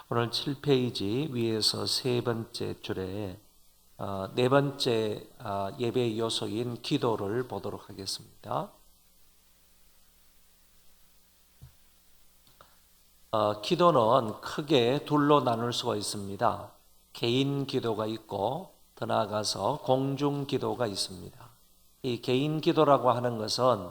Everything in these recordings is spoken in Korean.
오늘 7페이지 위에서 세 번째 줄에 네 번째 예배 요소인 기도를 보도록 하겠습니다. 기도는 크게 둘로 나눌 수가 있습니다. 개인 기도가 있고 더 나아가서 공중 기도가 있습니다. 이 개인 기도라고 하는 것은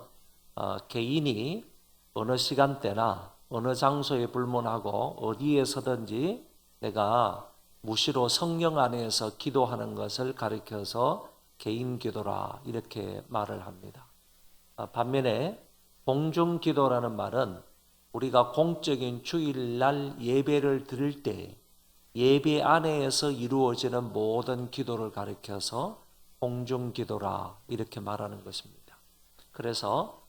개인이 어느 시간대나 어느 장소에 불문하고 어디에서든지 내가 무시로 성령 안에서 기도하는 것을 가리켜서 개인 기도라 이렇게 말을 합니다. 반면에 공중 기도라는 말은 우리가 공적인 주일날 예배를 드릴 때 예배 안에서 이루어지는 모든 기도를 가리켜서 공중 기도라 이렇게 말하는 것입니다. 그래서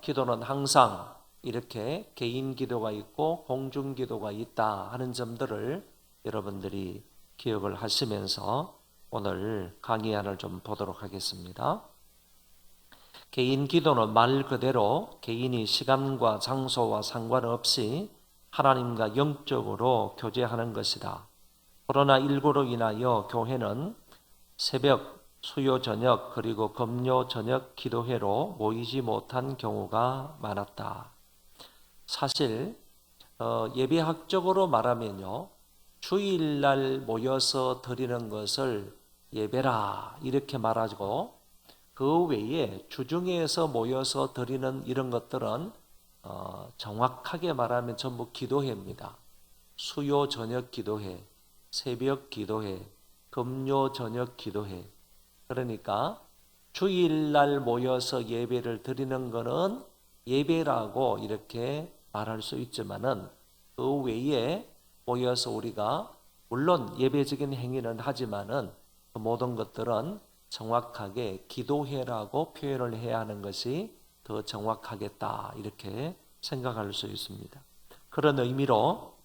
기도는 항상 이렇게 개인 기도가 있고 공중 기도가 있다 하는 점들을 여러분들이 기억을 하시면서 오늘 강의안을 좀 보도록 하겠습니다. 개인 기도는 말 그대로 개인이 시간과 장소와 상관없이 하나님과 영적으로 교제하는 것이다. 코로나19로 인하여 교회는 새벽, 수요 저녁 그리고 금요 저녁 기도회로 모이지 못한 경우가 많았다. 사실 예배학적으로 말하면요, 주일날 모여서 드리는 것을 예배라 이렇게 말하고 그 외에 주중에서 모여서 드리는 이런 것들은 정확하게 말하면 전부 기도회입니다. 수요 저녁 기도회, 새벽 기도회, 금요 저녁 기도회. 그러니까 주일날 모여서 예배를 드리는 것은 예배라고 이렇게 말할 수 있지만은 그 외에 모여서 우리가 물론 예배적인 행위는 하지만은 그 모든 것들은 정확하게 기도회라고 표현을 해야 하는 것이 더 정확하겠다 이렇게 생각할 수 있습니다. 그런 의미로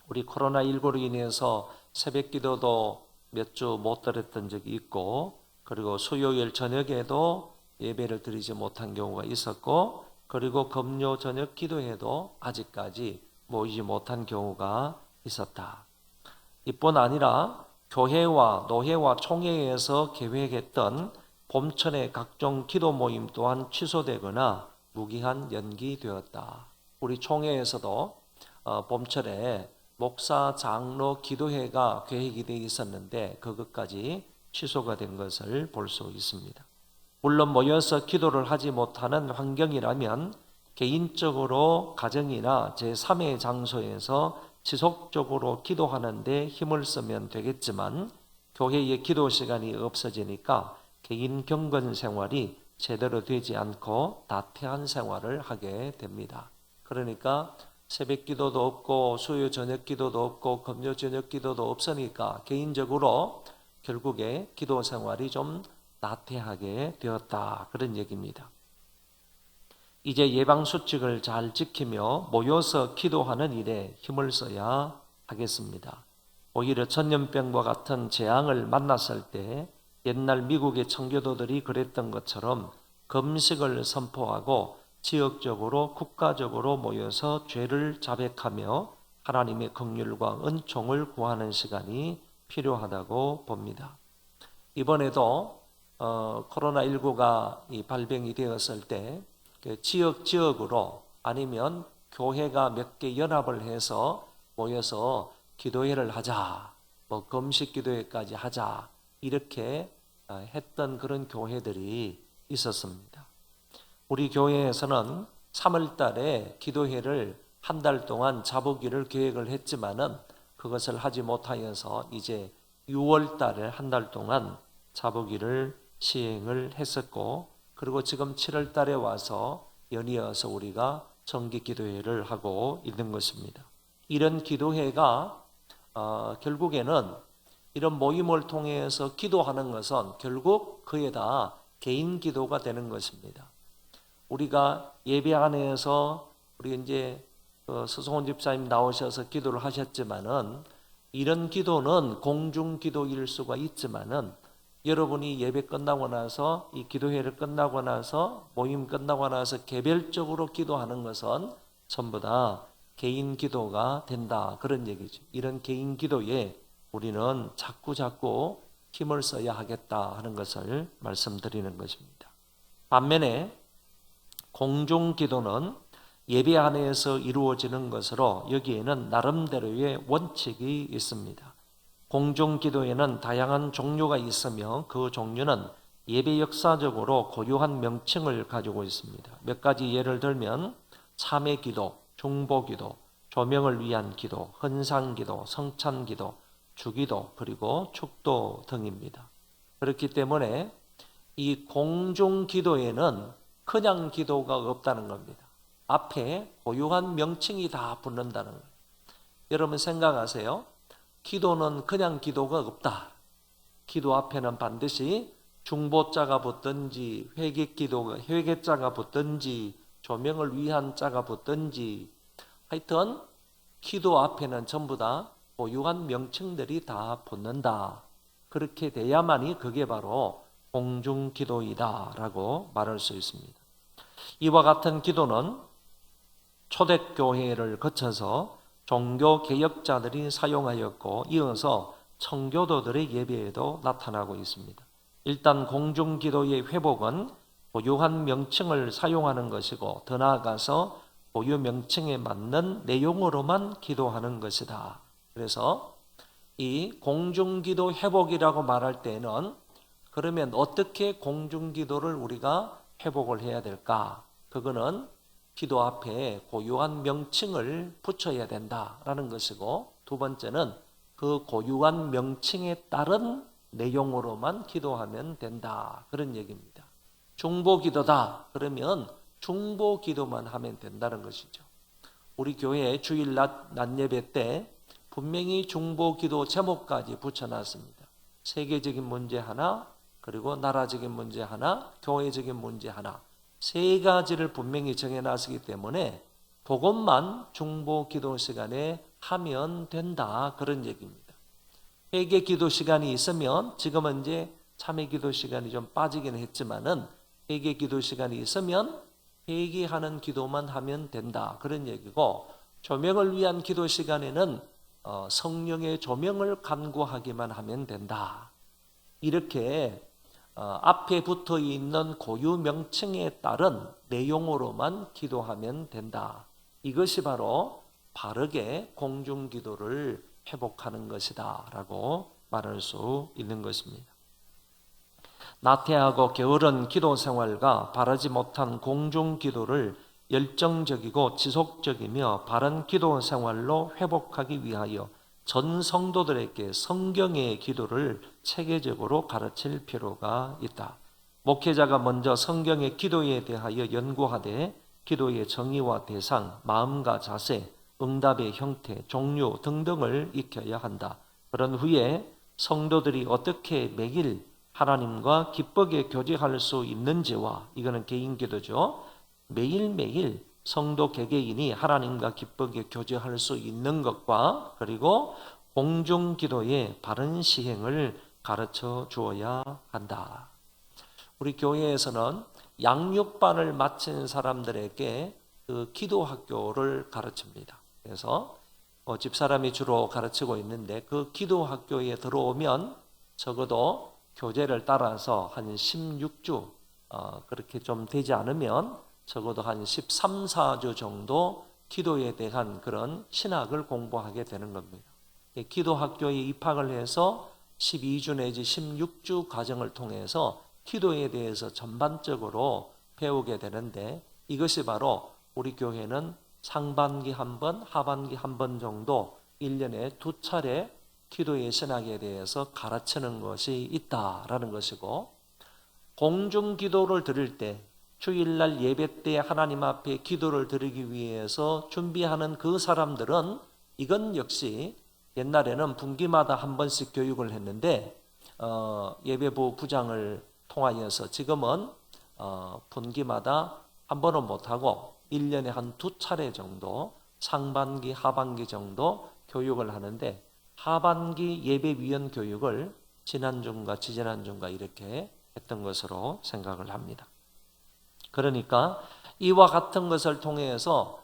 우리 코로나19로 인해서 새벽 기도도 몇 주 못 드렸던 적이 있고 그리고 수요일 저녁에도 예배를 드리지 못한 경우가 있었고 그리고 금요 저녁 기도회도 아직까지 모이지 못한 경우가 있었다. 이뿐 아니라 교회와 노회와 총회에서 계획했던 봄철의 각종 기도 모임 또한 취소되거나 무기한 연기되었다. 우리 총회에서도 봄철에 목사 장로 기도회가 계획이 되어 있었는데 그것까지 취소가 된 것을 볼 수 있습니다. 물론 모여서 기도를 하지 못하는 환경이라면 개인적으로 가정이나 제3의 장소에서 지속적으로 기도하는 데 힘을 쓰면 되겠지만 교회의 기도 시간이 없어지니까 개인 경건 생활이 제대로 되지 않고 나태한 생활을 하게 됩니다. 그러니까 새벽 기도도 없고 수요 저녁 기도도 없고 금요 저녁 기도도 없으니까 개인적으로 결국에 기도 생활이 좀 나태하게 되었다 그런 얘기입니다. 이제 예방수칙을 잘 지키며 모여서 기도하는 일에 힘을 써야 하겠습니다. 오히려 전염병과 같은 재앙을 만났을 때 옛날 미국의 청교도들이 그랬던 것처럼 금식을 선포하고 지역적으로 국가적으로 모여서 죄를 자백하며 하나님의 긍휼과 은총을 구하는 시간이 필요하다고 봅니다. 이번에도 코로나19가 발병이 되었을 때 지역으로 아니면 교회가 몇 개 연합을 해서 모여서 기도회를 하자, 뭐 금식 기도회까지 하자 이렇게 했던 그런 교회들이 있었습니다. 우리 교회에서는 3월 달에 기도회를 한 달 동안 잡으기를 계획을 했지만은 그것을 하지 못하여서 이제 6월 달에 한 달 동안 잡으기를 시행을 했었고 그리고 지금 7월 달에 와서 연이어서 우리가 정기 기도회를 하고 있는 것입니다. 이런 기도회가 결국에는 이런 모임을 통해서 기도하는 것은 결국 그에 다 개인 기도가 되는 것입니다. 우리가 예배 안에서 우리 이제 서성원 집사님 나오셔서 기도를 하셨지만은 이런 기도는 공중 기도일 수가 있지만은 여러분이 예배 끝나고 나서 이 기도회를 끝나고 나서 모임 끝나고 나서 개별적으로 기도하는 것은 전부 다 개인 기도가 된다. 그런 얘기죠. 이런 개인 기도에 우리는 자꾸 힘을 써야 하겠다 하는 것을 말씀드리는 것입니다. 반면에 공중 기도는 예배 안에서 이루어지는 것으로 여기에는 나름대로의 원칙이 있습니다. 공중 기도에는 다양한 종류가 있으며 그 종류는 예배 역사적으로 고유한 명칭을 가지고 있습니다. 몇 가지 예를 들면 참회 기도, 중보 기도, 조명을 위한 기도, 헌상 기도, 성찬 기도, 주기도, 그리고 축도 등입니다. 그렇기 때문에 이 공중 기도에는 그냥 기도가 없다는 겁니다. 앞에 고유한 명칭이 다 붙는다는 거예요. 여러분 생각하세요. 기도는 그냥 기도가 없다. 기도 앞에는 반드시 중보자가 붙든지 회개자가 붙든지 조명을 위한 자가 붙든지 하여튼 기도 앞에는 전부 다 고유한 명칭들이 다 붙는다. 그렇게 돼야만이 그게 바로 공중기도이다라고 말할 수 있습니다. 이와 같은 기도는 초대교회를 거쳐서 종교개혁자들이 사용하였고 이어서 청교도들의 예배에도 나타나고 있습니다. 일단 공중기도의 회복은 고유한 명칭을 사용하는 것이고 더 나아가서 고유 명칭에 맞는 내용으로만 기도하는 것이다. 그래서 이 공중기도 회복이라고 말할 때는 그러면 어떻게 공중기도를 우리가 회복을 해야 될까? 그거는 기도 앞에 고유한 명칭을 붙여야 된다라는 것이고 두 번째는 그 고유한 명칭에 따른 내용으로만 기도하면 된다. 그런 얘기입니다. 중보기도다. 그러면 중보기도만 하면 된다는 것이죠. 우리 교회 주일 낮 예배 때 분명히 중보기도 제목까지 붙여놨습니다. 세계적인 문제 하나, 그리고 나라적인 문제 하나, 교회적인 문제 하나, 세 가지를 분명히 정해놨기 때문에 그것만 중보기도 시간에 하면 된다. 그런 얘기입니다. 회개 기도 시간이 있으면 지금은 이제 참회 기도 시간이 좀 빠지긴 했지만은 회개 기도 시간이 있으면 회개하는 기도만 하면 된다. 그런 얘기고 조명을 위한 기도 시간에는 성령의 조명을 간구하기만 하면 된다. 이렇게 앞에 붙어 있는 고유 명칭에 따른 내용으로만 기도하면 된다. 이것이 바로 바르게 공중 기도를 회복하는 것이다 라고 말할 수 있는 것입니다. 나태하고 게으른 기도 생활과 바르지 못한 공중 기도를 열정적이고 지속적이며 바른 기도 생활로 회복하기 위하여 전 성도들에게 성경의 기도를 체계적으로 가르칠 필요가 있다. 목회자가 먼저 성경의 기도에 대하여 연구하되 기도의 정의와 대상, 마음과 자세, 응답의 형태, 종류 등등을 익혀야 한다. 그런 후에 성도들이 어떻게 매일 하나님과 기쁘게 교제할 수 있는지와 이거는 개인 기도죠. 매일매일 성도 개개인이 하나님과 기쁘게 교제할 수 있는 것과 그리고 공중 기도의 바른 시행을 가르쳐 주어야 한다. 우리 교회에서는 양육반을 마친 사람들에게 그 기도 학교를 가르칩니다. 그래서 집사람이 주로 가르치고 있는데 그 기도 학교에 들어오면 적어도 교재를 따라서 한 16주 그렇게 좀 되지 않으면 적어도 한 13, 14주 정도 기도에 대한 그런 신학을 공부하게 되는 겁니다. 기도 학교에 입학을 해서 12주 내지 16주 과정을 통해서 기도에 대해서 전반적으로 배우게 되는데 이것이 바로 우리 교회는 상반기 한 번, 하반기 한 번 정도 1년에 2차례 기도의 신학에 대해서 가르치는 것이 있다라는 것이고 공중 기도를 드릴 때 주일날 예배 때 하나님 앞에 기도를 드리기 위해서 준비하는 그 사람들은 이건 역시 옛날에는 분기마다 한 번씩 교육을 했는데 예배부 부장을 통하여서 지금은 분기마다 한 번은 못하고 1년에 한 2차례 정도 상반기 하반기 정도 교육을 하는데 하반기 예배위원 교육을 지난주인가 지지난주인가 이렇게 했던 것으로 생각을 합니다. 그러니까 이와 같은 것을 통해서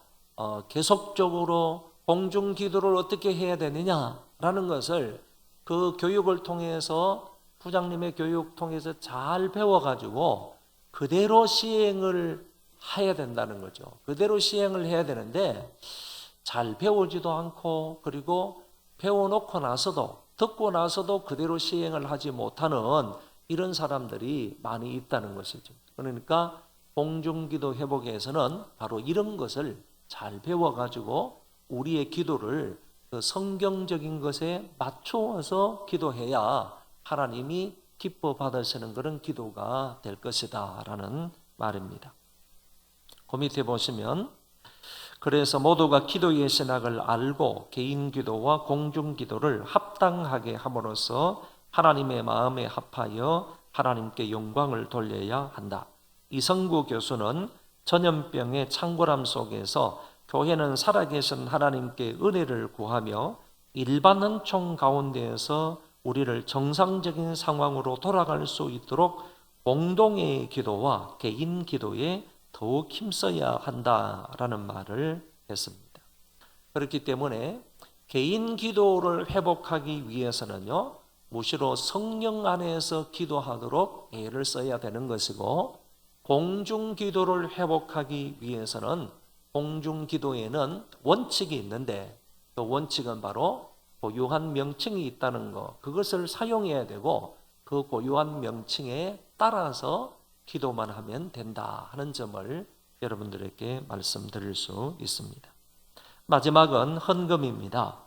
계속적으로 공중 기도를 어떻게 해야 되느냐라는 것을 그 교육을 통해서 부장님의 교육 통해서 잘 배워가지고 그대로 시행을 해야 된다는 거죠. 그대로 시행을 해야 되는데 잘 배우지도 않고 그리고 배워놓고 나서도 듣고 나서도 그대로 시행을 하지 못하는 이런 사람들이 많이 있다는 것이죠. 그러니까 공중기도 회복에서는 바로 이런 것을 잘 배워가지고 우리의 기도를 그 성경적인 것에 맞추어서 기도해야 하나님이 기뻐 받으시는 그런 기도가 될 것이다 라는 말입니다. 그 밑에 보시면 그래서 모두가 기도의 신학을 알고 개인 기도와 공중 기도를 합당하게 함으로써 하나님의 마음에 합하여 하나님께 영광을 돌려야 한다. 이성구 교수는 전염병의 창궐함 속에서 교회는 살아계신 하나님께 은혜를 구하며 일반 은총 가운데에서 우리를 정상적인 상황으로 돌아갈 수 있도록 공동의 기도와 개인 기도에 더욱 힘써야 한다라는 말을 했습니다. 그렇기 때문에 개인 기도를 회복하기 위해서는요, 무시로 성령 안에서 기도하도록 애를 써야 되는 것이고, 공중 기도를 회복하기 위해서는 공중 기도에는 원칙이 있는데 그 원칙은 바로 고유한 명칭이 있다는 것, 그것을 사용해야 되고 그 고유한 명칭에 따라서 기도만 하면 된다 하는 점을 여러분들에게 말씀드릴 수 있습니다. 마지막은 헌금입니다.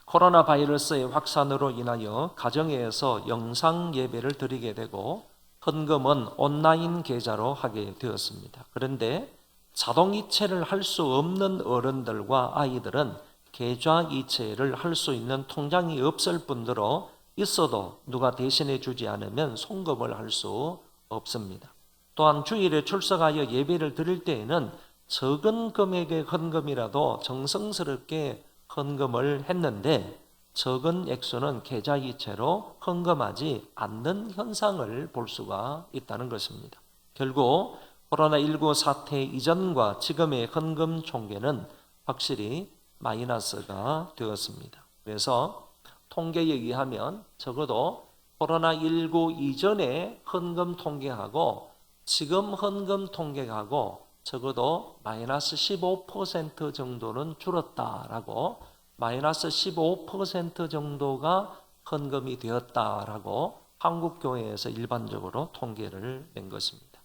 코로나 바이러스의 확산으로 인하여 가정에서 영상 예배를 드리게 되고 헌금은 온라인 계좌로 하게 되었습니다. 그런데 자동 이체를 할 수 없는 어른들과 아이들은 계좌 이체를 할 수 있는 통장이 없을 뿐더러 있어도 누가 대신해 주지 않으면 송금을 할 수 없습니다. 또한 주일에 출석하여 예배를 드릴 때에는 적은 금액의 헌금이라도 정성스럽게 헌금을 했는데 적은 액수는 계좌 이체로 헌금하지 않는 현상을 볼 수가 있다는 것입니다. 결국 코로나19 사태 이전과 지금의 헌금 총계는 확실히 마이너스가 되었습니다. 그래서 통계에 의하면 적어도 코로나19 이전에 헌금 통계하고 지금 헌금 통계하고 적어도 마이너스 15% 정도는 줄었다라고, 마이너스 15% 정도가 헌금이 되었다라고 한국교회에서 일반적으로 통계를 낸 것입니다.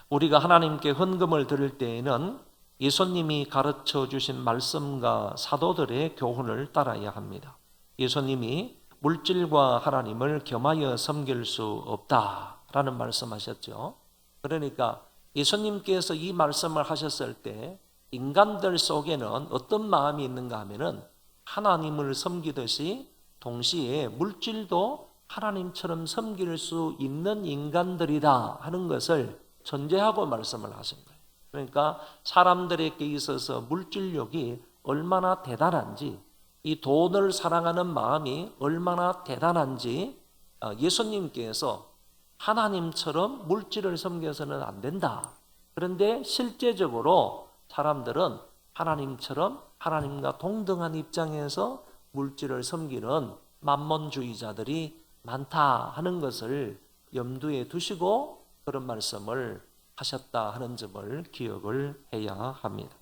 우리가 하나님께 헌금을 드릴 때에는 예수님이 가르쳐 주신 말씀과 사도들의 교훈을 따라야 합니다. 예수님이 물질과 하나님을 겸하여 섬길 수 없다라는 말씀하셨죠. 그러니까 예수님께서 이 말씀을 하셨을 때 인간들 속에는 어떤 마음이 있는가 하면은 하나님을 섬기듯이 동시에 물질도 하나님처럼 섬길 수 있는 인간들이다 하는 것을 전제하고 말씀을 하신 거예요. 그러니까 사람들에게 있어서 물질욕이 얼마나 대단한지, 이 돈을 사랑하는 마음이 얼마나 대단한지 예수님께서 하나님처럼 물질을 섬겨서는 안 된다. 그런데 실제적으로 사람들은 하나님처럼 하나님과 동등한 입장에서 물질을 섬기는 만몬주의자들이 많다 하는 것을 염두에 두시고 그런 말씀을 하셨다 하는 점을 기억을 해야 합니다.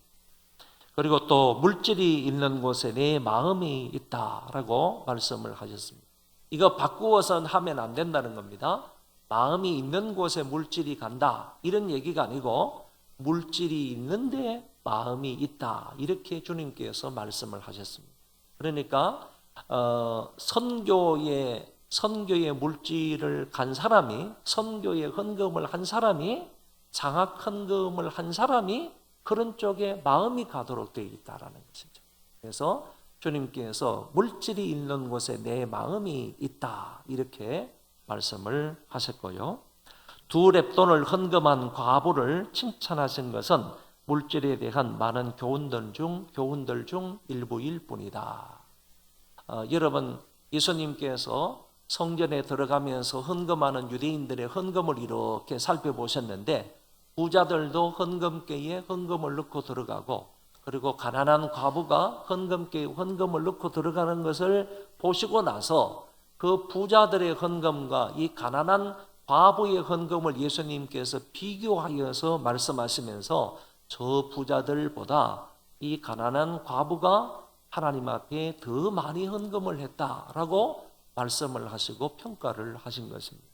그리고 또 물질이 있는 곳에 내 마음이 있다라고 말씀을 하셨습니다. 이거 바꾸어서 하면 안 된다는 겁니다. 마음이 있는 곳에 물질이 간다 이런 얘기가 아니고 물질이 있는데 마음이 있다 이렇게 주님께서 말씀을 하셨습니다. 그러니까 선교에 물질을 간 사람이, 선교에 헌금을 한 사람이, 장학 헌금을 한 사람이 그런 쪽에 마음이 가도록 되어 있다라는 것이죠. 그래서 주님께서 물질이 있는 곳에 내 마음이 있다 이렇게 말씀을 하셨고요. 두 렙돈을 헌금한 과부를 칭찬하신 것은 물질에 대한 많은 교훈들 중 일부일 뿐이다. 여러분, 예수님께서 성전에 들어가면서 헌금하는 유대인들의 헌금을 이렇게 살펴보셨는데 부자들도 헌금께에 헌금을 넣고 들어가고, 그리고 가난한 과부가 헌금께에 헌금을 넣고 들어가는 것을 보시고 나서 그 부자들의 헌금과 이 가난한 과부의 헌금을 예수님께서 비교하여서 말씀하시면서 저 부자들보다 이 가난한 과부가 하나님 앞에 더 많이 헌금을 했다라고 말씀을 하시고 평가를 하신 것입니다.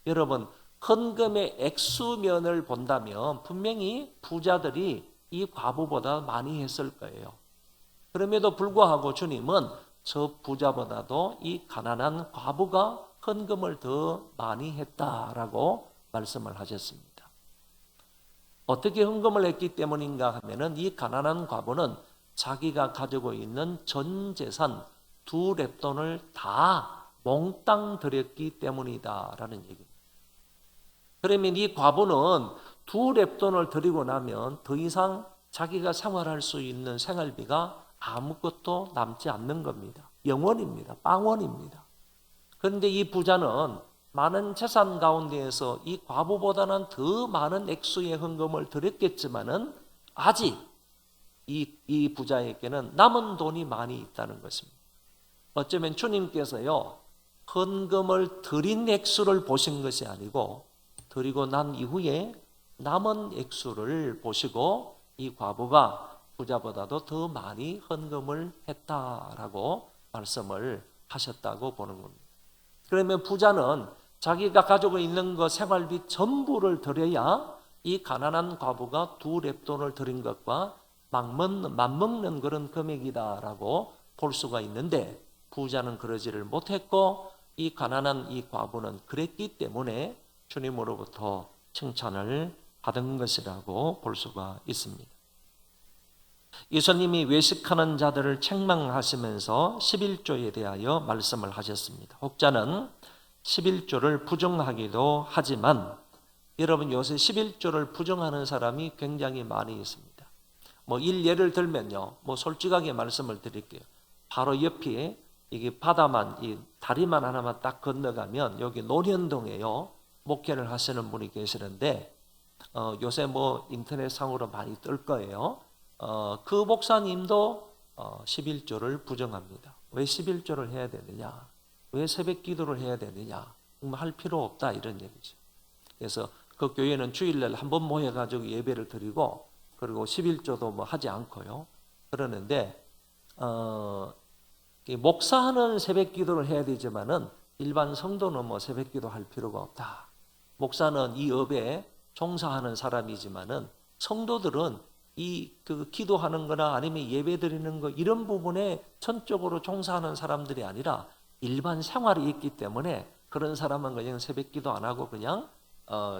여러분, 헌금의 액수면을 본다면 분명히 부자들이 이 과부보다 많이 했을 거예요. 그럼에도 불구하고 주님은 저 부자보다도 이 가난한 과부가 헌금을 더 많이 했다라고 말씀을 하셨습니다. 어떻게 헌금을 했기 때문인가 하면은 이 가난한 과부는 자기가 가지고 있는 전 재산 2렙돈을 다 몽땅 드렸기 때문이다라는 얘기입니다. 그러면 이 과부는 2렙돈을 드리고 나면 더 이상 자기가 생활할 수 있는 생활비가 아무것도 남지 않는 겁니다. 영원입니다. 빵원입니다. 그런데 이 부자는 많은 재산 가운데에서 이 과부보다는 더 많은 액수의 헌금을 드렸겠지만은 아직 이 부자에게는 남은 돈이 많이 있다는 것입니다. 어쩌면 주님께서요, 헌금을 드린 액수를 보신 것이 아니고 드리고 난 이후에 남은 액수를 보시고 이 과부가 부자보다도 더 많이 헌금을 했다라고 말씀을 하셨다고 보는 겁니다. 그러면 부자는 자기가 가지고 있는 것 생활비 전부를 드려야 이 가난한 과부가 2렙돈을 드린 것과 맞먹는 그런 금액이다라고 볼 수가 있는데, 부자는 그러지를 못했고 이 가난한 이 과부는 그랬기 때문에 주님으로부터 칭찬을 받은 것이라고 볼 수가 있습니다. 예수님이 외식하는 자들을 책망하시면서 11조에 대하여 말씀을 하셨습니다. 혹자는 11조를 부정하기도 하지만 여러분, 요새 11조를 부정하는 사람이 굉장히 많이 있습니다. 예를 들면요, 솔직하게 말씀을 드릴게요. 바로 옆에 이게 바다만, 이 다리만 하나만 딱 건너가면 여기 논현동에요, 목회를 하시는 분이 계시는데, 요새 인터넷상으로 많이 뜰 거예요. 그 목사님도 11조를 부정합니다. 왜 11조를 해야 되느냐? 왜 새벽 기도를 해야 되느냐? 할 필요 없다, 이런 얘기죠. 그래서 그 교회는 주일날 한번 모여가지고 예배를 드리고, 그리고 11조도 하지 않고요. 그러는데, 목사는 새벽 기도를 해야 되지만은 일반 성도는 새벽 기도 할 필요가 없다. 목사는 이 업에 종사하는 사람이지만은 성도들은 그 기도하는 거나 아니면 예배 드리는 거 이런 부분에 전적으로 종사하는 사람들이 아니라 일반 생활이 있기 때문에 그런 사람은 그냥 새벽 기도 안 하고 그냥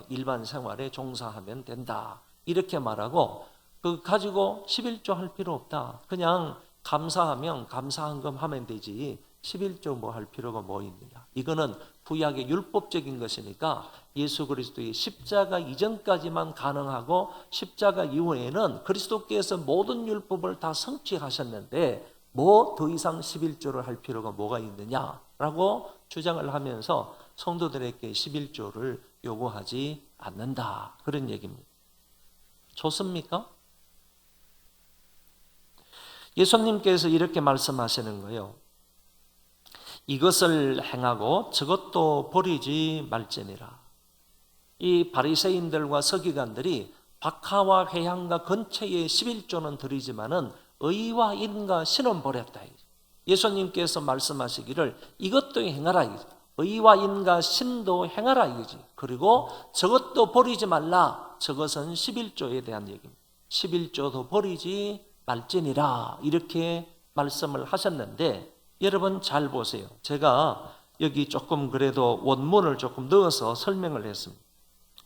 일반 생활에 종사하면 된다. 이렇게 말하고, 그 가지고 11조 할 필요 없다. 그냥 감사하면 감사한금 하면 되지 11조 할 필요가 있느냐. 이거는 구약의 율법적인 것이니까 예수 그리스도의 십자가 이전까지만 가능하고 십자가 이후에는 그리스도께서 모든 율법을 다 성취하셨는데 더 이상 11조를 할 필요가 뭐가 있느냐라고 주장을 하면서 성도들에게 11조를 요구하지 않는다. 그런 얘기입니다. 좋습니까? 예수님께서 이렇게 말씀하시는 거예요. 이것을 행하고 저것도 버리지 말지니라. 이 바리새인들과 서기관들이 박하와 회향과 근처에 11조는 드리지만은 의와 인과 신은 버렸다. 예수님께서 말씀하시기를 이것도 행하라. 의와 인과 신도 행하라 이거지. 그리고 저것도 버리지 말라. 저것은 11조에 대한 얘기입니다. 11조도 버리지 말지니라. 이렇게 말씀을 하셨는데, 여러분 잘 보세요. 제가 여기 조금 그래도 원문을 조금 넣어서 설명을 했습니다.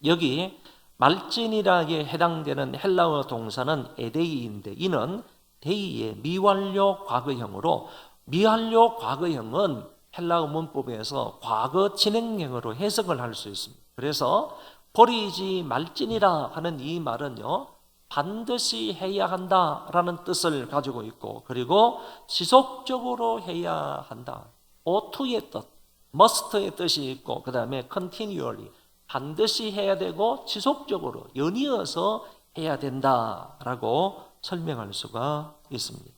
여기 말지니라에 해당되는 헬라어 동사는 에데이인데, 이는 데이의 미완료 과거형으로, 미완료 과거형은 헬라어 문법에서 과거 진행형으로 해석을 할 수 있습니다. 그래서 버리지 말지니라 하는 이 말은요, 반드시 해야 한다라는 뜻을 가지고 있고, 그리고 지속적으로 해야 한다. oughto의 뜻, must의 뜻이 있고, 그 다음에 continually, 반드시 해야 되고 지속적으로 연이어서 해야 된다라고 설명할 수가 있습니다.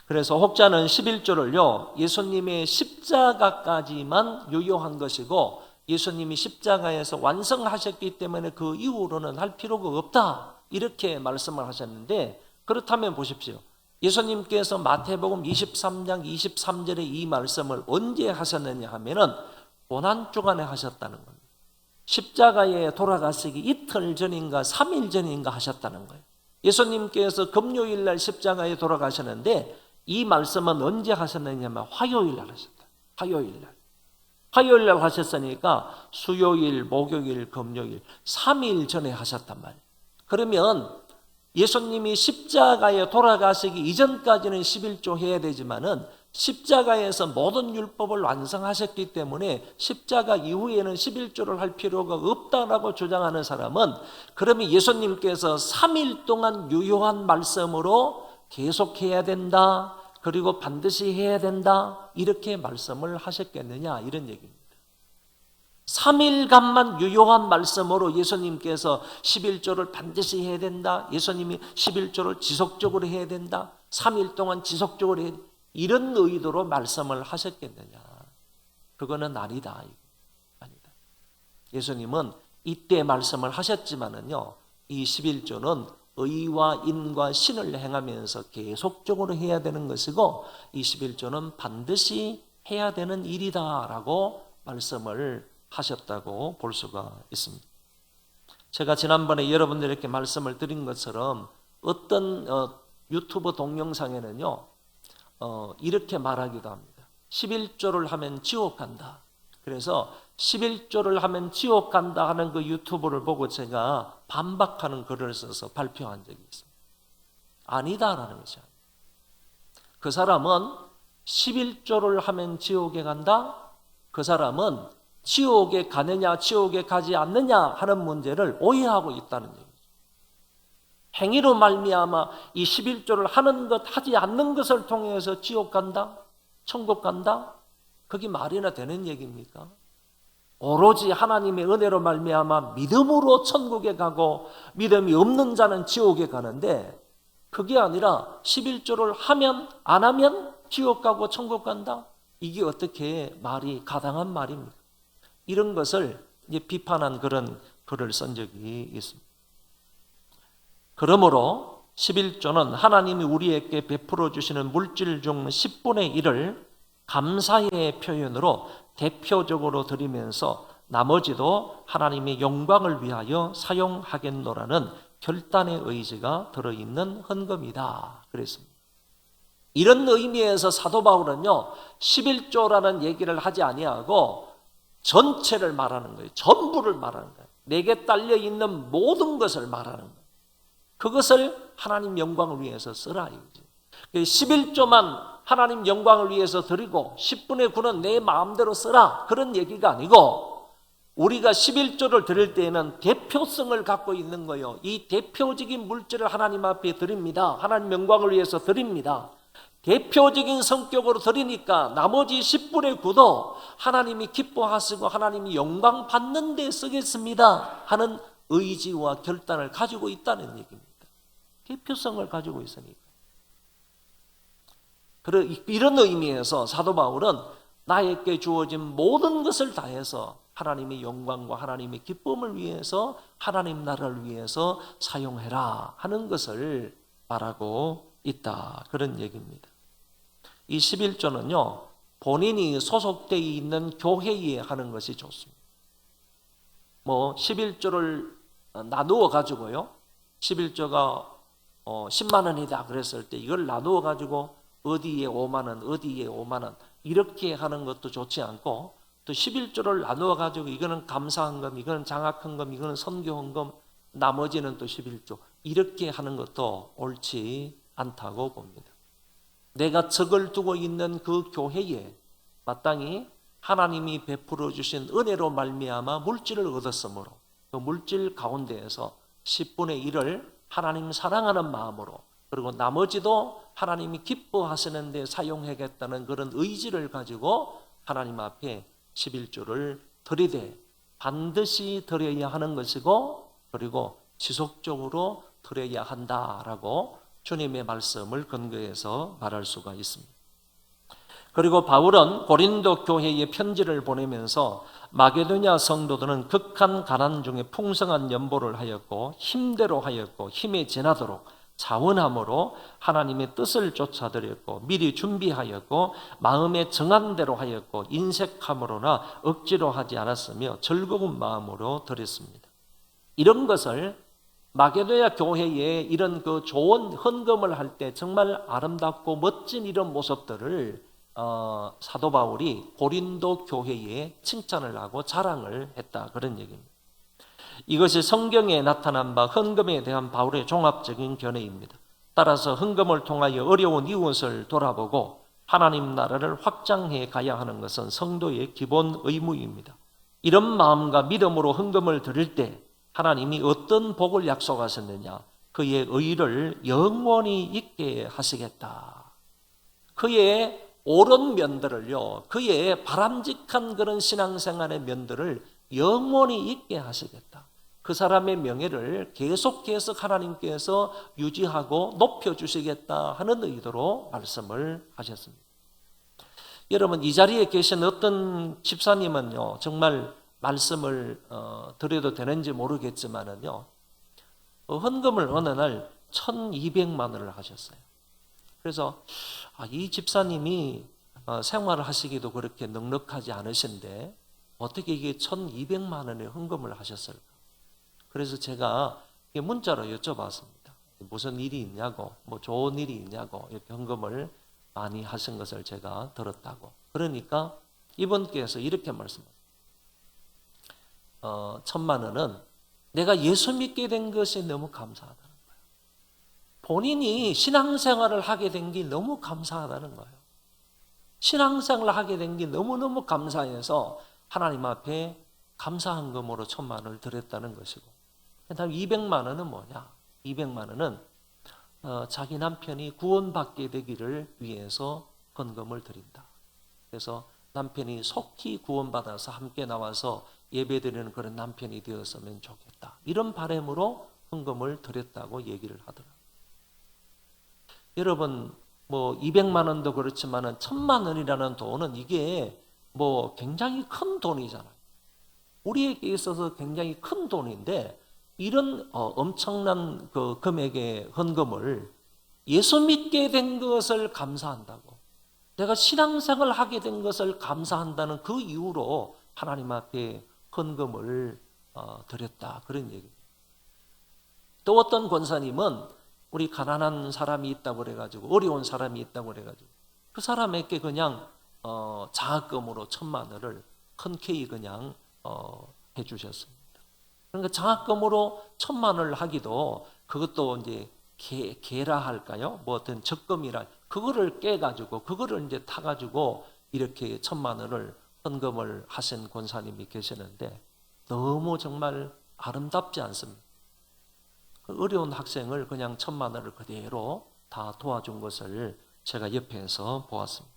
그래서 혹자는 11조를요, 예수님의 십자가까지만 유효한 것이고 예수님이 십자가에서 완성하셨기 때문에 그 이후로는 할 필요가 없다, 이렇게 말씀을 하셨는데, 그렇다면 보십시오. 예수님께서 마태복음 23장 23절에 이 말씀을 언제 하셨느냐 하면은 고난주간에 하셨다는 겁니다. 십자가에 돌아가시기 이틀 전인가 3일 전인가 하셨다는 거예요. 예수님께서 금요일 날 십자가에 돌아가셨는데 이 말씀은 언제 하셨느냐 하면 화요일 날 하셨다. 화요일 날 하셨으니까 수요일, 목요일, 금요일 3일 전에 하셨단 말이에요. 그러면 예수님이 십자가에 돌아가시기 이전까지는 11조 해야 되지만은 십자가에서 모든 율법을 완성하셨기 때문에 십자가 이후에는 11조를 할 필요가 없다라고 주장하는 사람은, 그러면 예수님께서 3일 동안 유효한 말씀으로 계속해야 된다, 그리고 반드시 해야 된다, 이렇게 말씀을 하셨겠느냐, 이런 얘기입니다. 3일간만 유효한 말씀으로 예수님께서 11조를 반드시 해야 된다, 예수님이 11조를 지속적으로 해야 된다, 3일 동안 지속적으로 해야 된다, 이런 의도로 말씀을 하셨겠느냐? 그거는 아니다. 예수님은 이때 말씀을 하셨지만은요, 이 11조는 의와 인과 신을 행하면서 계속적으로 해야 되는 것이고, 이 11조는 반드시 해야 되는 일이다라고 말씀을 하셨다고 볼 수가 있습니다. 제가 지난번에 여러분들에게 말씀을 드린 것처럼 어떤 유튜브 동영상에는요, 이렇게 말하기도 합니다. 11조를 하면 지옥 간다. 그래서 11조를 하면 지옥 간다 하는 그 유튜브를 보고 제가 반박하는 글을 써서 발표한 적이 있습니다. 아니다라는 거죠. 그 사람은 11조를 하면 지옥에 간다? 그 사람은 지옥에 가느냐 지옥에 가지 않느냐 하는 문제를 오해하고 있다는 얘기죠. 행위로 말미암아 이 11조를 하는 것 하지 않는 것을 통해서 지옥 간다? 천국 간다? 그게 말이나 되는 얘기입니까? 오로지 하나님의 은혜로 말미암아 믿음으로 천국에 가고 믿음이 없는 자는 지옥에 가는데, 그게 아니라 11조를 하면 안 하면 지옥 가고 천국 간다? 이게 어떻게 말이 가당한 말입니까? 이런 것을 이제 비판한 그런 글을 쓴 적이 있습니다. 그러므로 11조는 하나님이 우리에게 베풀어 주시는 물질 중 10분의 1을 감사의 표현으로 대표적으로 드리면서 나머지도 하나님의 영광을 위하여 사용하겠노라는 결단의 의지가 들어있는 헌금이다 그랬습니다. 이런 의미에서 사도 바울은요, 11조라는 얘기를 하지 아니하고 전체를 말하는 거예요. 전부를 말하는 거예요. 내게 딸려 있는 모든 것을 말하는 거예요. 그것을 하나님 영광을 위해서 쓰라 이거지. 11조만 하나님 영광을 위해서 드리고 10분의 9는 내 마음대로 쓰라, 그런 얘기가 아니고, 우리가 11조를 드릴 때에는 대표성을 갖고 있는 거예요. 이 대표적인 물질을 하나님 앞에 드립니다. 하나님 영광을 위해서 드립니다. 대표적인 성격으로 드리니까 나머지 10분의 9도 하나님이 기뻐하시고 하나님이 영광 받는 데 쓰겠습니다 하는 의지와 결단을 가지고 있다는 얘기입니다. 대표성을 가지고 있으니까. 이런 의미에서 사도 바울은 나에게 주어진 모든 것을 다해서 하나님의 영광과 하나님의 기쁨을 위해서, 하나님 나라를 위해서 사용해라 하는 것을 말하고 있다, 그런 얘기입니다. 이 11조는요, 본인이 소속되어 있는 교회에 하는 것이 좋습니다. 11조를 나누어 가지고요, 11조가 10만 원이다 그랬을 때 이걸 나누어 가지고 어디에 5만 원, 어디에 5만 원 이렇게 하는 것도 좋지 않고, 또 11조를 나누어 가지고 이거는 감사헌금, 이거는 장학헌금, 이거는 선교헌금, 나머지는 또 11조 이렇게 하는 것도 옳지 않다고 봅니다. 내가 적을 두고 있는 그 교회에 마땅히 하나님이 베풀어 주신 은혜로 말미암아 물질을 얻었으므로 그 물질 가운데에서 10분의 1을 하나님 사랑하는 마음으로, 그리고 나머지도 하나님이 기뻐하시는 데 사용하겠다는 그런 의지를 가지고 하나님 앞에 11조를 드리되 반드시 드려야 하는 것이고 그리고 지속적으로 드려야 한다라고 주님의 말씀을 근거해서 말할 수가 있습니다. 그리고 바울은 고린도 교회에 편지를 보내면서 마게도냐 성도들은 극한 가난 중에 풍성한 연보를 하였고 힘대로 하였고 힘에 지나도록 자원함으로 하나님의 뜻을 쫓아드렸고 미리 준비하였고 마음에 정한 대로 하였고 인색함으로나 억지로 하지 않았으며 즐거운 마음으로 드렸습니다. 이런 것을 마게도냐 교회에 이런 그 좋은 헌금을 할 때 정말 아름답고 멋진 이런 모습들을 사도 바울이 고린도 교회에 칭찬을 하고 자랑을 했다 그런 얘기입니다. 이것이 성경에 나타난 바 헌금에 대한 바울의 종합적인 견해입니다. 따라서 헌금을 통하여 어려운 이웃을 돌아보고 하나님 나라를 확장해 가야 하는 것은 성도의 기본 의무입니다. 이런 마음과 믿음으로 헌금을 드릴 때 하나님이 어떤 복을 약속하셨느냐? 그의 의를 영원히 있게 하시겠다. 그의 옳은 면들을요, 그의 바람직한 그런 신앙생활의 면들을 영원히 있게 하시겠다. 그 사람의 명예를 계속해서 하나님께서 유지하고 높여주시겠다 하는 의도로 말씀을 하셨습니다. 여러분, 이 자리에 계신 어떤 집사님은요, 정말 말씀을 드려도 되는지 모르겠지만은요, 헌금을 어느 날 1,200만 원을 하셨어요. 그래서 이 집사님이 생활을 하시기도 그렇게 넉넉하지 않으신데 어떻게 이게 1,200만 원의 헌금을 하셨을까? 그래서 제가 문자로 여쭤봤습니다. 무슨 일이 있냐고, 뭐 좋은 일이 있냐고 이렇게 헌금을 많이 하신 것을 제가 들었다고. 그러니까 이분께서 이렇게 말씀하셨어요. 1,000만 원은 내가 예수 믿게 된 것이 너무 감사하다는 거예요. 본인이 신앙생활을 하게 된 게 너무 감사하다는 거예요. 신앙생활을 하게 된 게 너무너무 감사해서 하나님 앞에 감사헌금으로 1,000만 원을 드렸다는 것이고, 그다음 200만 원은 뭐냐? 200만 원은 자기 남편이 구원받게 되기를 위해서 헌금을 드린다. 그래서 남편이 속히 구원받아서 함께 나와서 예배드리는 그런 남편이 되었으면 좋겠다. 이런 바람으로 헌금을 드렸다고 얘기를 하더라고요. 여러분, 뭐 200만 원도 그렇지만은 1,000만 원이라는 돈은 이게 뭐 굉장히 큰 돈이잖아요. 우리에게 있어서 굉장히 큰 돈인데 이런 엄청난 그 금액의 헌금을 예수 믿게 된 것을 감사한다고, 내가 신앙생활을 하게 된 것을 감사한다는 그 이유로 하나님 앞에 헌금을 드렸다 그런 얘기입니다. 또 어떤 권사님은 우리 가난한 사람이 있다고 그래가지고 어려운 사람이 있다고 그래가지고 그 사람에게 그냥 장학금으로 1,000만 원을 흔쾌히 그냥 해주셨습니다. 그러니까 장학금으로 1,000만 원을 하기도 그것도 이제 개라 할까요? 뭐 어떤 적금이라 그거를 깨가지고 그거를 이제 타가지고 이렇게 1,000만 원을 헌금을 하신 권사님이 계시는데 너무 정말 아름답지 않습니다. 그 어려운 학생을 그냥 1,000만 원을 그대로 다 도와준 것을 제가 옆에서 보았습니다.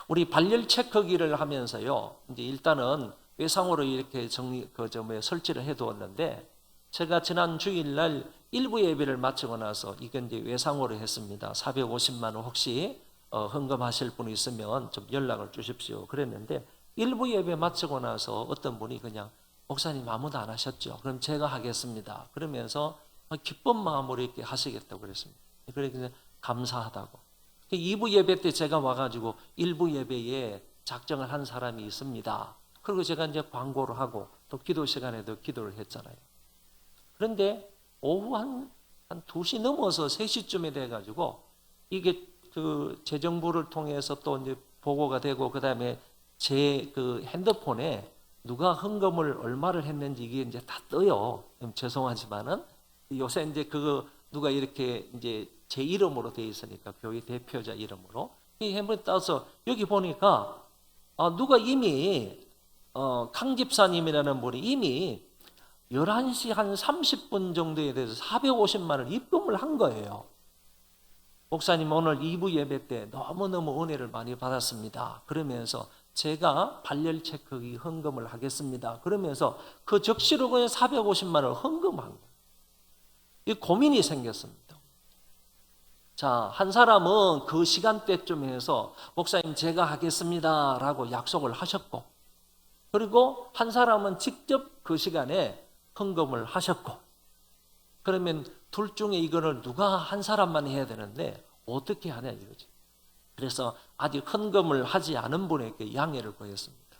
우리 발열 체크기를 하면서요, 이제 일단은 외상으로 이렇게 설치를 해두었는데, 제가 지난 주일날 일부 예배를 마치고 나서 이건 이제 외상으로 했습니다. 450만 원 혹시 헌금하실 분이 있으면 좀 연락을 주십시오. 그랬는데 일부 예배 마치고 나서 어떤 분이 그냥 목사님 아무도 안 하셨죠? 그럼 제가 하겠습니다. 그러면서 기쁜 마음으로 이렇게 하시겠다고 그랬습니다. 그래서 감사하다고. 2부 예배 때 제가 와가지고 1부 예배에 작정을 한 사람이 있습니다. 그리고 제가 이제 광고를 하고 또 기도 시간에도 기도를 했잖아요. 그런데 오후 한 2시 넘어서 3시쯤에 돼가지고 이게 그 재정부를 통해서 또 이제 보고가 되고 그다음에 제 그 핸드폰에 누가 헌금을 얼마를 했는지 이게 이제 다 떠요. 죄송하지만은 요새 이제 그거 누가 이렇게 이제 제 이름으로 돼 있으니까 교회 대표자 이름으로 이 핸드폰에 따서 여기 보니까 누가 이미 강 집사님이라는 분이 이미 11시 한 30분 정도에 대해서 450만 원 입금을 한 거예요. 목사님 오늘 2부 예배 때 너무너무 은혜를 많이 받았습니다. 그러면서 제가 발열 체크기 헌금을 하겠습니다. 그러면서 그 적시로 그냥 450만 원을 헌금한 거예요. 이 고민이 생겼습니다. 자, 한 사람은 그 시간대쯤 해서 목사님 제가 하겠습니다 라고 약속을 하셨고, 그리고 한 사람은 직접 그 시간에 헌금을 하셨고, 그러면 둘 중에 이거를 누가 한 사람만 해야 되는데 어떻게 하냐 이거지. 그래서 아직 헌금을 하지 않은 분에게 양해를 구했습니다.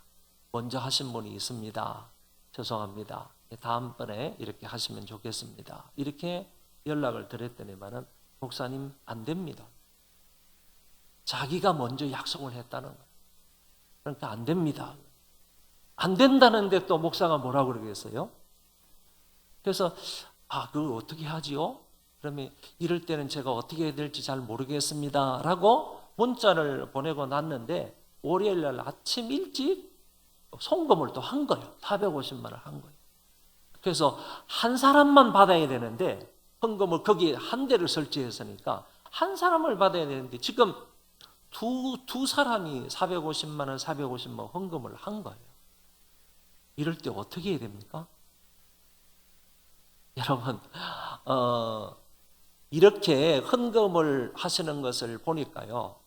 먼저 하신 분이 있습니다. 죄송합니다. 다음번에 이렇게 하시면 좋겠습니다. 이렇게 연락을 드렸더니만은 목사님 안 됩니다. 자기가 먼저 약속을 했다는 거예요. 그러니까 안 됩니다. 안 된다는데 또 목사가 뭐라고 그러겠어요? 그래서 그걸 어떻게 하지요? 그러면 이럴 때는 제가 어떻게 해야 될지 잘 모르겠습니다 라고 문자를 보내고 났는데, 월요일 날 아침 일찍 송금을 또 한 거예요. 450만 원을 한 거예요. 그래서 한 사람만 받아야 되는데, 헌금을 거기 한 대를 설치했으니까 한 사람을 받아야 되는데 지금 두 사람이 450만 원, 450만 원 헌금을 한 거예요. 이럴 때 어떻게 해야 됩니까? 여러분, 이렇게 헌금을 하시는 것을 보니까요,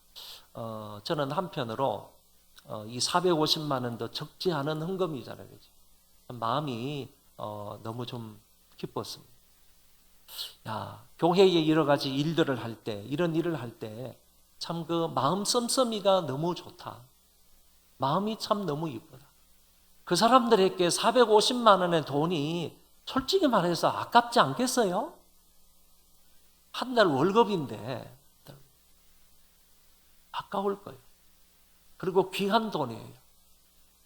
저는 한편으로 이 450만 원도 적지 않은 헌금이잖아요. 그죠? 마음이 너무 좀 기뻤습니다. 야, 교회의 여러 가지 일들을 할 때, 이런 일을 할 때 참 그 마음 씀씀이가 너무 좋다. 마음이 참 너무 이쁘다. 그 사람들에게 450만 원의 돈이 솔직히 말해서 아깝지 않겠어요? 한 달 월급인데 아까울 거예요. 그리고 귀한 돈이에요.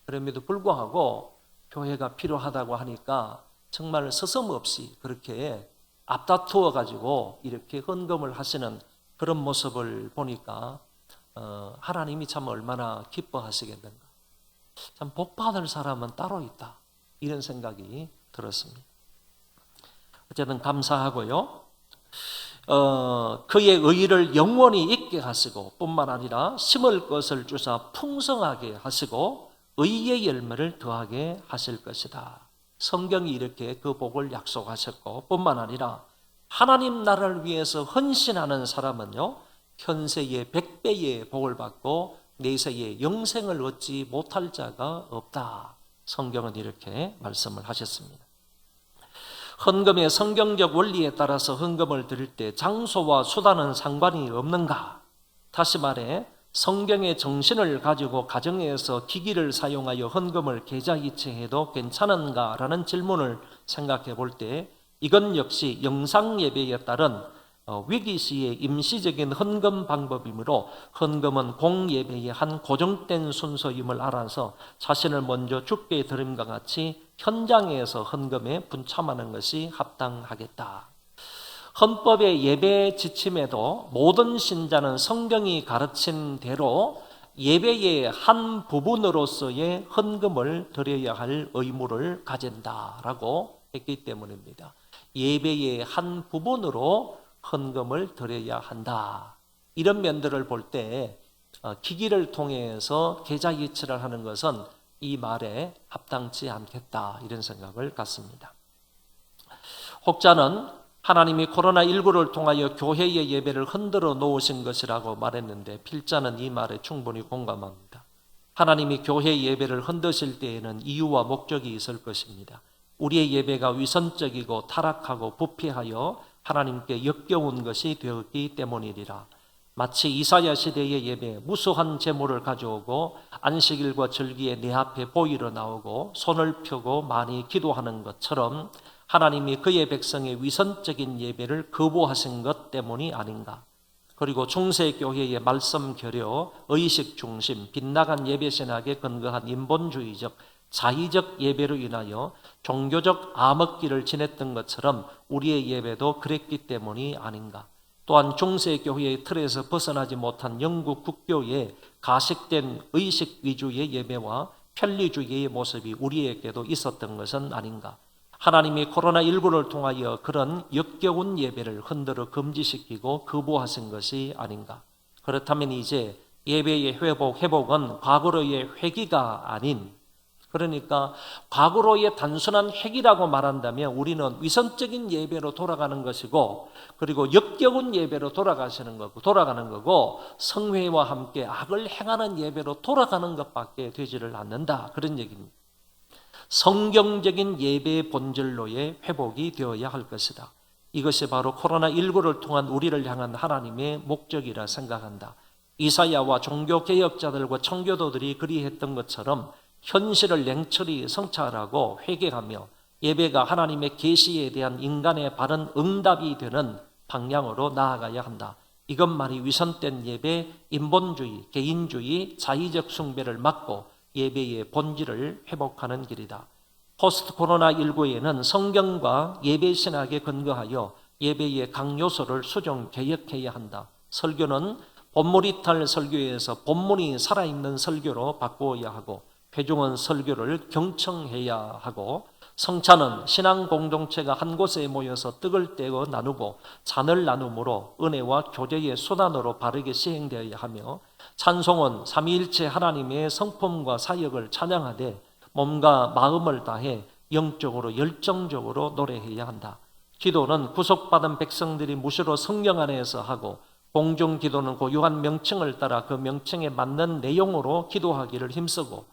그럼에도 불구하고 교회가 필요하다고 하니까 정말 서슴없이 그렇게 앞다투어 가지고 이렇게 헌금을 하시는 그런 모습을 보니까 하나님이 참 얼마나 기뻐하시겠는가. 참 복받을 사람은 따로 있다. 이런 생각이 들었습니다. 어쨌든 감사하고요. 그의 의를 영원히 있게 하시고 뿐만 아니라 심을 것을 주사 풍성하게 하시고 의의 열매를 더하게 하실 것이다. 성경이 이렇게 그 복을 약속하셨고 뿐만 아니라 하나님 나라를 위해서 헌신하는 사람은요, 현세의 100배의 복을 받고 내세의 영생을 얻지 못할 자가 없다. 성경은 이렇게 말씀을 하셨습니다. 헌금의 성경적 원리에 따라서 헌금을 드릴 때 장소와 수단은 상관이 없는가? 다시 말해 성경의 정신을 가지고 가정에서 기기를 사용하여 헌금을 계좌이체해도 괜찮은가? 라는 질문을 생각해 볼 때 이건 역시 영상 예배에 따른 위기시의 임시적인 헌금 방법이므로 헌금은 공예배의 한 고정된 순서임을 알아서 자신을 먼저 주께 드림과 같이 현장에서 헌금에 분참하는 것이 합당하겠다. 헌법의 예배 지침에도 모든 신자는 성경이 가르친 대로 예배의 한 부분으로서의 헌금을 드려야 할 의무를 가진다라고 했기 때문입니다. 예배의 한 부분으로 헌금을 드려야 한다. 이런 면들을 볼 때 기기를 통해서 계좌이체를 하는 것은 이 말에 합당치 않겠다. 이런 생각을 갖습니다. 혹자는 하나님이 코로나19를 통하여 교회의 예배를 흔들어 놓으신 것이라고 말했는데 필자는 이 말에 충분히 공감합니다. 하나님이 교회 예배를 흔드실 때에는 이유와 목적이 있을 것입니다. 우리의 예배가 위선적이고 타락하고 부패하여 하나님께 역겨운 것이 되었기 때문이리라. 마치 이사야 시대의 예배, 무수한 제물을 가져오고 안식일과 절기에 내 앞에 보이러 나오고 손을 펴고 많이 기도하는 것처럼 하나님이 그의 백성의 위선적인 예배를 거부하신 것 때문이 아닌가. 그리고 중세교회의 말씀 결여, 의식 중심, 빗나간 예배 신학에 근거한 인본주의적, 자의적 예배로 인하여 종교적 암흑기를 지냈던 것처럼 우리의 예배도 그랬기 때문이 아닌가. 또한 중세교회의 틀에서 벗어나지 못한 영국 국교의 가식된 의식 위주의 예배와 편리주의의 모습이 우리에게도 있었던 것은 아닌가. 하나님이 코로나19를 통하여 그런 역겨운 예배를 흔들어 금지시키고 거부하신 것이 아닌가. 그렇다면 이제 예배의 회복은 과거로의 회귀가 아닌, 그러니까 과거로의 단순한 회귀라고 말한다면 우리는 위선적인 예배로 돌아가는 것이고, 그리고 역겨운 예배로 돌아가는 거고, 성회와 함께 악을 행하는 예배로 돌아가는 것밖에 되지를 않는다, 그런 얘기입니다. 성경적인 예배의 본질로의 회복이 되어야 할 것이다. 이것이 바로 코로나19를 통한 우리를 향한 하나님의 목적이라 생각한다. 이사야와 종교개혁자들과 청교도들이 그리했던 것처럼 현실을 냉철히 성찰하고 회개하며 예배가 하나님의 계시에 대한 인간의 바른 응답이 되는 방향으로 나아가야 한다. 이것만이 위선된 예배, 인본주의, 개인주의, 자의적 숭배를 막고 예배의 본질을 회복하는 길이다. 포스트 코로나19에는 성경과 예배 신학에 근거하여 예배의 각 요소를 수정 개혁해야 한다. 설교는 본물이탈 설교에서 본문이 살아있는 설교로 바꾸어야 하고, 회중은 설교를 경청해야 하고, 성찬은 신앙 공동체가 한 곳에 모여서 떡을 떼어 나누고 잔을 나눔으로 은혜와 교제의 수단으로 바르게 시행되어야 하며, 찬송은 삼위일체 하나님의 성품과 사역을 찬양하되 몸과 마음을 다해 영적으로 열정적으로 노래해야 한다. 기도는 구속받은 백성들이 무시로 성령 안에서 하고, 공중기도는 고유한 명칭을 따라 그 명칭에 맞는 내용으로 기도하기를 힘쓰고,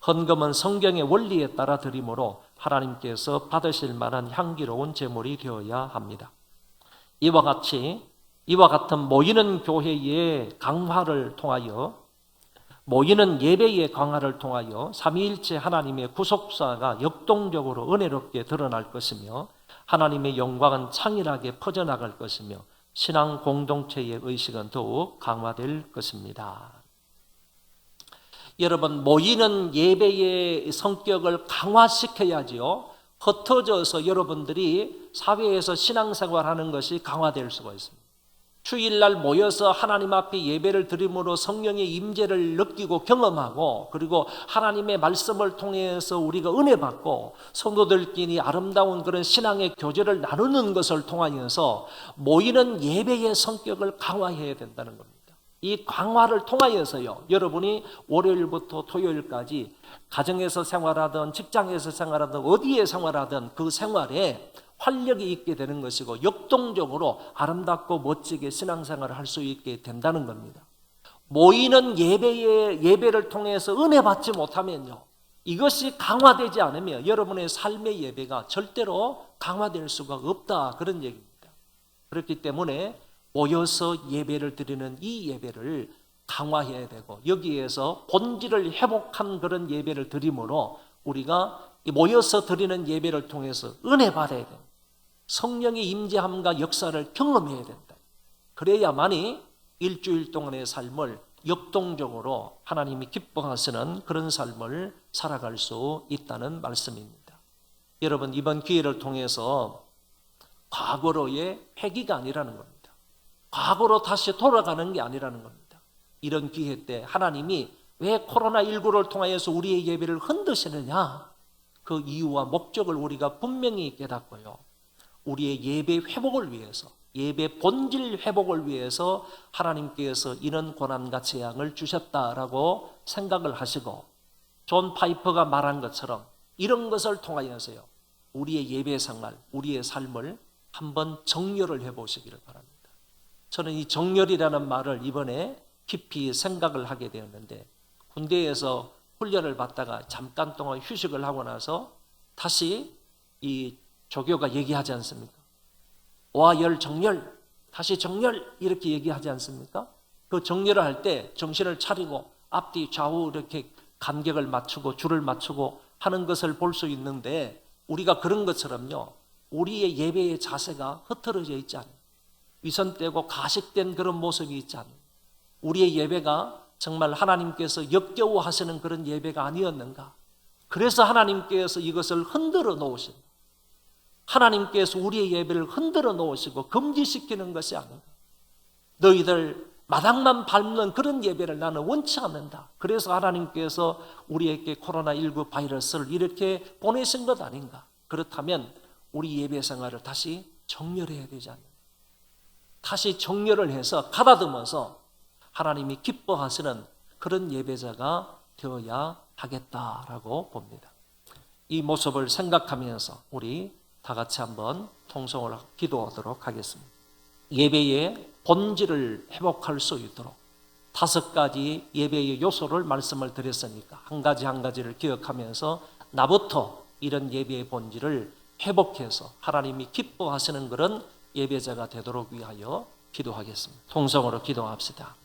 헌금은 성경의 원리에 따라 드림으로 하나님께서 받으실 만한 향기로운 제물이 되어야 합니다. 이와 같은 모이는 교회의 강화를 통하여, 모이는 예배의 강화를 통하여 삼위일체 하나님의 구속사가 역동적으로 은혜롭게 드러날 것이며, 하나님의 영광은 창일하게 퍼져나갈 것이며, 신앙 공동체의 의식은 더욱 강화될 것입니다. 여러분, 모이는 예배의 성격을 강화시켜야지요, 흩어져서 여러분들이 사회에서 신앙생활하는 것이 강화될 수가 있습니다. 주일날 모여서 하나님 앞에 예배를 드림으로 성령의 임재를 느끼고 경험하고, 그리고 하나님의 말씀을 통해서 우리가 은혜 받고 성도들끼리 아름다운 그런 신앙의 교제를 나누는 것을 통하여서 모이는 예배의 성격을 강화해야 된다는 겁니다. 이 강화를 통하여서요, 여러분이 월요일부터 토요일까지 가정에서 생활하든 직장에서 생활하든 어디에 생활하든 그 생활에 활력이 있게 되는 것이고, 역동적으로 아름답고 멋지게 신앙생활을 할 수 있게 된다는 겁니다. 모이는 예배를 통해서 은혜 받지 못하면요, 이것이 강화되지 않으면 여러분의 삶의 예배가 절대로 강화될 수가 없다, 그런 얘기입니다. 그렇기 때문에 모여서 예배를 드리는 이 예배를 강화해야 되고, 여기에서 본질을 회복한 그런 예배를 드림으로 우리가 모여서 드리는 예배를 통해서 은혜 받아야 됩니다. 성령의 임재함과 역사를 경험해야 된다. 그래야만이 일주일 동안의 삶을 역동적으로 하나님이 기뻐하시는 그런 삶을 살아갈 수 있다는 말씀입니다. 여러분, 이번 기회를 통해서 과거로의 회귀가 아니라는 겁니다. 과거로 다시 돌아가는 게 아니라는 겁니다. 이런 기회 때 하나님이 왜 코로나19를 통하여서 우리의 예배를 흔드시느냐, 그 이유와 목적을 우리가 분명히 깨닫고요, 우리의 예배 회복을 위해서, 예배 본질 회복을 위해서 하나님께서 이런 고난과 재앙을 주셨다라고 생각을 하시고, 존 파이퍼가 말한 것처럼 이런 것을 통하여서요, 우리의 예배 생활, 우리의 삶을 한번 정렬을 해보시기를 바랍니다. 저는 이 정렬이라는 말을 이번에 깊이 생각을 하게 되었는데, 군대에서 훈련을 받다가 잠깐 동안 휴식을 하고 나서 다시 이 조교가 얘기하지 않습니까? 오하열 정렬, 다시 정렬, 이렇게 얘기하지 않습니까? 그 정렬을 할 때 정신을 차리고 앞뒤 좌우 이렇게 간격을 맞추고 줄을 맞추고 하는 것을 볼 수 있는데, 우리가 그런 것처럼요, 우리의 예배의 자세가 흐트러져 있지 않아요. 위선되고 가식된 그런 모습이 있지 않아요. 우리의 예배가 정말 하나님께서 역겨워하시는 그런 예배가 아니었는가? 그래서 하나님께서 이것을 흔들어 놓으신, 하나님께서 우리의 예배를 흔들어 놓으시고 금지시키는 것이 아닌가? 너희들 마당만 밟는 그런 예배를 나는 원치 않는다. 그래서 하나님께서 우리에게 코로나19 바이러스를 이렇게 보내신 것 아닌가? 그렇다면 우리 예배 생활을 다시 정렬해야 되지 않는가? 다시 정렬을 해서 가다듬어서 하나님이 기뻐하시는 그런 예배자가 되어야 하겠다라고 봅니다. 이 모습을 생각하면서 우리 다 같이 한번 통성을 기도하도록 하겠습니다. 예배의 본질을 회복할 수 있도록 5가지 예배의 요소를 말씀을 드렸으니까 한 가지 한 가지를 기억하면서 나부터 이런 예배의 본질을 회복해서 하나님이 기뻐하시는 그런 예배자가 되도록 위하여 기도하겠습니다. 통성으로 기도합시다.